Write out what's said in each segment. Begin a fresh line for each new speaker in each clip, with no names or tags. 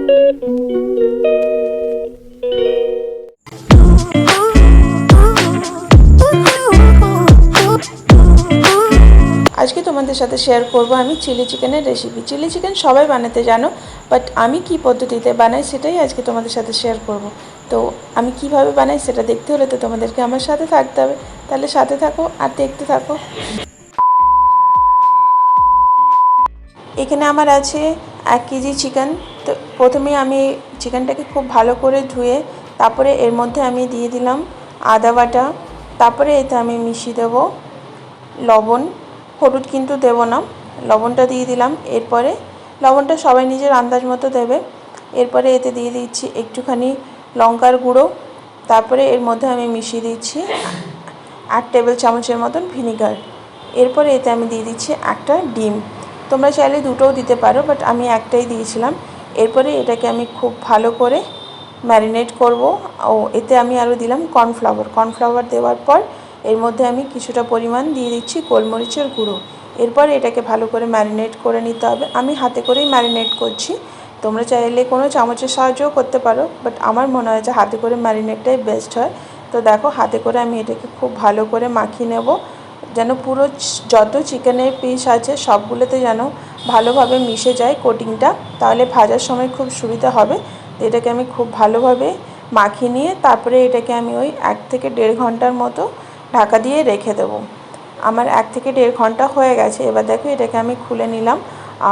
আজকে তোমাদের সাথে শেয়ার করব আমি চিলি চিকেনের রেসিপি। চিলি চিকেন সবাই বানাতে জানো, বাট আমি কি পদ্ধতিতে বানাই সেটাই আজকে তোমাদের সাথে শেয়ার করব। তো আমি কিভাবে বানাই সেটা দেখতে হলে তো তোমাদেরকে আমার সাথে থাকতে হবে। তাহলে সাথে থাকো আর দেখতে থাকো। এখানে আমার আছে 1 কেজি চিকেন। তো প্রথমে আমি চিকেনটাকে খুব ভালো করে ধুয়ে তারপরে এর মধ্যে আমি দিয়ে দিলাম আদা বাটা। তারপরে এতে আমি মিশিয়ে দেবো লবণ, হলুদ কিন্তু দেব না, লবণটা দিয়ে দিলাম। এরপরে লবণটা সবাই নিজের আন্দাজ মতো দেবে। এরপরে এতে দিয়ে দিচ্ছি একটুখানি লঙ্কার গুঁড়ো। তারপরে এর মধ্যে আমি মিশিয়ে দিচ্ছি 1 টেবিল চামচের মতন ভিনিগার। এরপরে এতে আমি দিয়ে দিচ্ছি একটা ডিম। তোমরা চাইলে দুটোও দিতে পারো, বাট আমি একটাই দিয়েছিলাম। এরপরে এটাকে আমি খুব ভালো করে ম্যারিনেট করব। ও এতে আমি আরও দিলাম কর্নফ্লাওয়ার দেওয়ার পর এর মধ্যে আমি কিছুটা পরিমাণ দিয়ে দিচ্ছি গোলমরিচের গুঁড়ো। এরপর এটাকে ভালো করে ম্যারিনেট করে নিতে হবে। আমি হাতে করেই ম্যারিনেট করছি, তোমরা চাইলে কোনো চামচের সাহায্যও করতে পারো, বাট আমার মনে হয় যে হাতে করে ম্যারিনেটটাই বেস্ট হয়। তো দেখো, হাতে করে আমি এটাকে খুব ভালো করে মাখিয়ে নেব, যেন পুরো যত চিকেনের পিস আছে সবগুলোতে যেন ভালোভাবে মিশে যায় কোটিংটা, তাহলে ভাজার সময় খুব সুবিধা হবে। তো এটাকে আমি খুব ভালোভাবে মাখিয়ে নিয়ে তারপরে এটাকে আমি ওই 1 থেকে 1.5 ঘন্টার মতো ঢাকা দিয়ে রেখে দেবো। আমার 1 থেকে 1.5 ঘন্টা হয়ে গেছে। এবার দেখো এটাকে আমি খুলে নিলাম,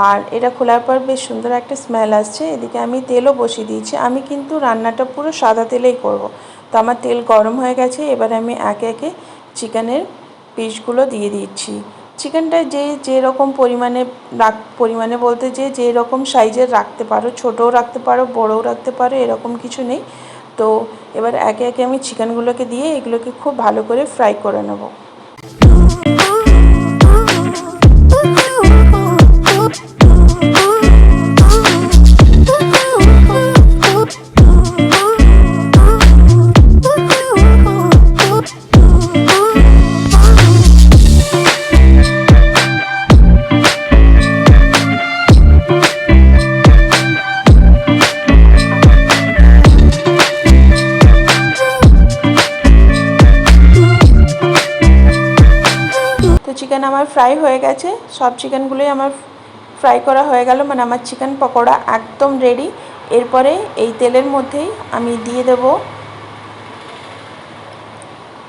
আর এটা খোলার পর বেশ সুন্দর একটা স্মেল আসছে। এদিকে আমি তেলও বসিয়ে দিয়েছি। আমি কিন্তু রান্নাটা পুরো সাদা তেলেই করব। তো আমার তেল গরম হয়ে গেছে। এবার আমি একে একে চিকেনের পিসগুলো দিয়ে দিচ্ছি। চিকেনটা যেরকম পরিমাণে বলতে যে রকম সাইজের রাখতে পারো, ছোটও রাখতে পারো, বড়ও রাখতে পারো, এরকম কিছু নেই। তো এবার একে একে আমি চিকেনগুলোকে দিয়ে এগুলোকে খুব ভালো করে ফ্রাই করে নেব। চিকেন আমার ফ্রাই হয়ে গেছে। সব চিকেনগুলোই আমার ফ্রাই করা হয়ে গেল, মানে আমার চিকেন পকোড়া একদম রেডি। এরপরে এই তেলের মধ্যেই আমি দিয়ে দেব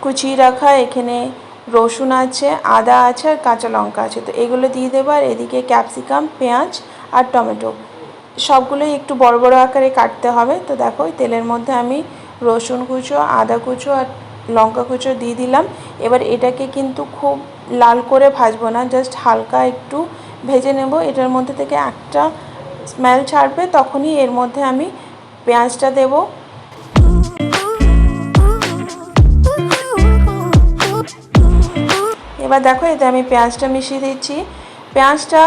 কুচিয়ে রাখা, এখানে রসুন আছে, আদা আছে আর কাঁচা লঙ্কা আছে। তো এগুলো দিয়ে দেবো। আর এদিকে ক্যাপসিকাম, পেঁয়াজ আর টমেটো সবগুলোই একটু বড় বড় আকারে কাটতে হবে। তো দেখো তেলের মধ্যে আমি রসুন কুচো, আদা কুচো আর লঙ্কা কুচো দিয়ে দিলাম। এবার এটাকে কিন্তু খুব লাল করে ভাজবো না, জাস্ট হালকা একটু ভেজে নেব। এটার মধ্যে থেকে একটা স্মেল ছাড়বে, তখনই এর মধ্যে আমি পেঁয়াজটা দেব। এবার দেখো এতে আমি পেঁয়াজটা মিশিয়ে দিচ্ছি। পেঁয়াজটা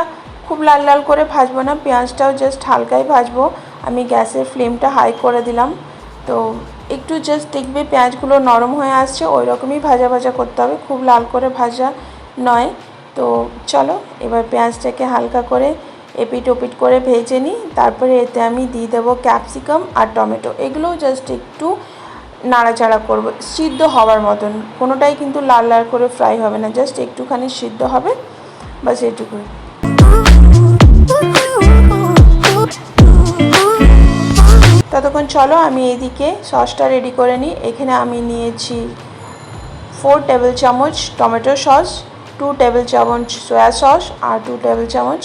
খুব লাল লাল করে ভাজবো না, পেঁয়াজটাও জাস্ট হালকাই ভাজবো। আমি গ্যাসের ফ্লেমটা হাই করে দিলাম। তো একটু জাস্ট দেখবে পেঁয়াজগুলো নরম হয়ে আসছে, ওই রকমই ভাজা ভাজা করতে হবে, খুব লাল করে ভাজা নয়। তো চলো এবার পেঁয়াজটাকে হালকা করে এপিট ওপিট করে ভেজে নিই। তারপরে এতে আমি দিয়ে দেবো ক্যাপসিকাম আর টমেটো। এগুলোও জাস্ট একটু নাড়াচাড়া করব, সিদ্ধ হওয়ার মতন। কোনোটাই কিন্তু লাল লাল করে ফ্রাই হবে না, জাস্ট একটুখানি সিদ্ধ হবে, বাস এইটুকুই। ততক্ষণ চলো আমি এইদিকে সসটা রেডি করে নিই। এখানে আমি নিয়েছি 4 টেবিল চামচ টমেটো সস, 2 টেবিল চামচ সয়া সস আর 2 টেবিল চামচ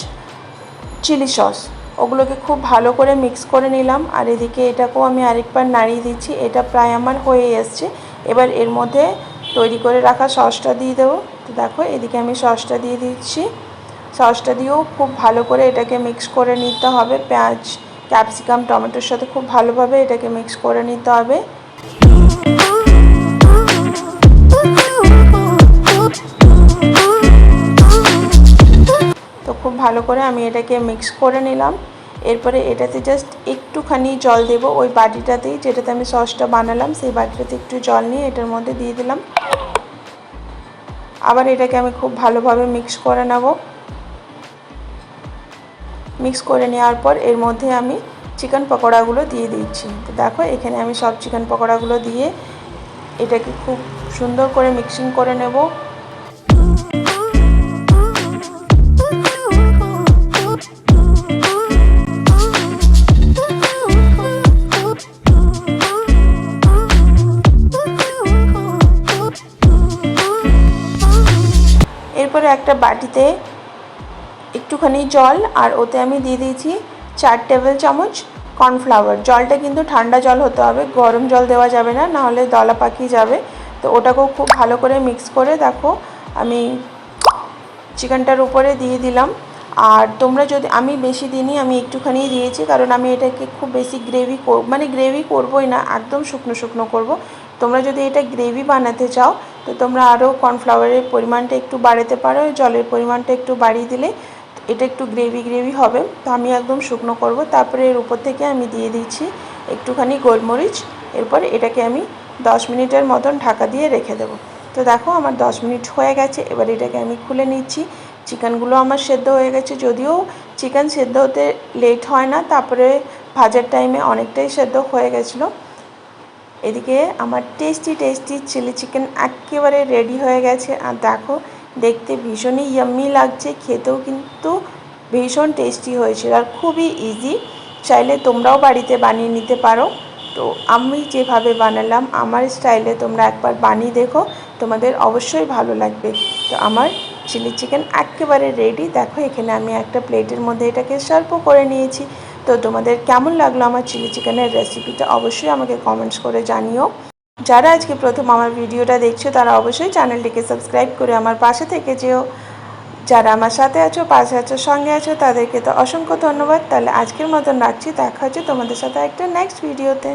চিলি সস। ওগুলোকে খুব ভালো করে মিক্স করে নিলাম। আর এদিকে এটাকেও আমি আরেকবার নাড়িয়ে দিচ্ছি। এটা প্রায় আমার হয়ে এসছে। এবার এর মধ্যে তৈরি করে রাখা সসটা দিয়ে দেবো। তো দেখো এদিকে আমি সসটা দিয়ে দিচ্ছি। সসটা দিয়েও খুব ভালো করে এটাকে মিক্স করে নিতে হবে। পেঁয়াজ, ক্যাপসিকাম, টমেটোর সাথে খুব ভালোভাবে এটাকে মিক্স করে নিতে হবে। তো খুব ভালো করে আমি এটাকে মিক্স করে নিলাম। এরপরে এটাতে জাস্ট একটুখানি জল দেব, ওই বাটিটাতেই যেটাতে আমি সসটা বানালাম সেই বাটিটাতে একটু জল নিয়ে এটার মধ্যে দিয়ে দিলাম। আবার এটাকে আমি খুব ভালোভাবে মিক্স করে নেব। মিক্স করে নেওয়ার পর এর মধ্যে আমি চিকেন পকোড়াগুলো দিয়ে দিচ্ছি। তো দেখো এখানে আমি সব চিকেন পকোড়াগুলো দিয়ে এটাকে খুব সুন্দর করে মিক্সিং করে নেব। এরপরে একটা বাটিতে একটুখানি জল আর ওতে আমি দিয়ে দিয়েছি 4 টেবিল চামচ কর্নফ্লাওয়ার। জলটা কিন্তু ঠান্ডা জল হতে হবে, গরম জল দেওয়া যাবে না, নাহলে দলা পাকিয়ে যাবে। তো ওটাকেও খুব ভালো করে মিক্স করে দেখো আমি চিকেনটার উপরে দিয়ে দিলাম। আর তোমরা যদি, আমি বেশি দিনই আমি একটুখানি দিয়েছি, কারণ আমি এটাকে খুব বেশি গ্রেভি মানে গ্রেভি করবোই না, একদম শুকনো শুকনো করব। তোমরা যদি এটা গ্রেভি বানাতে চাও তো তোমরা আরও কর্নফ্লাওয়ারের পরিমাণটা একটু বাড়াতে পারো, জলের পরিমাণটা একটু বাড়িয়ে দিলে এটা একটু গ্রেভি গ্রেভি হবে। তো আমি একদম শুকনো করব। তারপরে এর উপর থেকে আমি দিয়ে দিচ্ছি একটুখানি গোলমরিচ। এরপর এটাকে আমি 10 মিনিটের মতন ঢাকা দিয়ে রেখে দেবো। তো দেখো আমার 10 মিনিট হয়ে গেছে। এবার এটাকে আমি খুলে নিচ্ছি। চিকেনগুলো আমার সেদ্ধ হয়ে গেছে, যদিও চিকেন সেদ্ধ হতে লেট হয় না, তারপরে ভাজার টাইমে অনেকটাই সেদ্ধ হয়ে গেছিলো। এদিকে আমার টেস্টি টেস্টি চিলি চিকেন একেবারে রেডি হয়ে গেছে। আর দেখো দেখতে ভীষণই ইয়াম্মি লাগছে, খেতেও কিন্তু ভীষণ টেস্টি হয়েছিল আর খুবই ইজি। চাইলে তোমরাও বাড়িতে বানিয়ে নিতে পারো। তো আমি যেভাবে বানালাম আমার স্টাইলে তোমরা একবার বানিয়ে দেখো, তোমাদের অবশ্যই ভালো লাগবে। তো আমার চিলি চিকেন একেবারে রেডি। দেখো এখানে আমি একটা প্লেটের মধ্যে এটাকে সার্ভ করে নিয়েছি। তো তোমাদের কেমন লাগলো আমার চিলি চিকেনের রেসিপিটা অবশ্যই আমাকে কমেন্টস করে জানিও। যারা আজকে প্রথম আমার ভিডিওটা দেখছো তারা অবশ্যই চ্যানেলটিকে সাবস্ক্রাইব করে আমার পাশে থেকে যেও। যারা আমার সাথে আছো, পাশে আছো, সঙ্গে আছো, তাদেরকে তো অসংখ্য ধন্যবাদ। তাহলে আজকের মতন রাখছি, দেখা হচ্ছে তোমাদের সাথে একটা নেক্সট ভিডিওতে।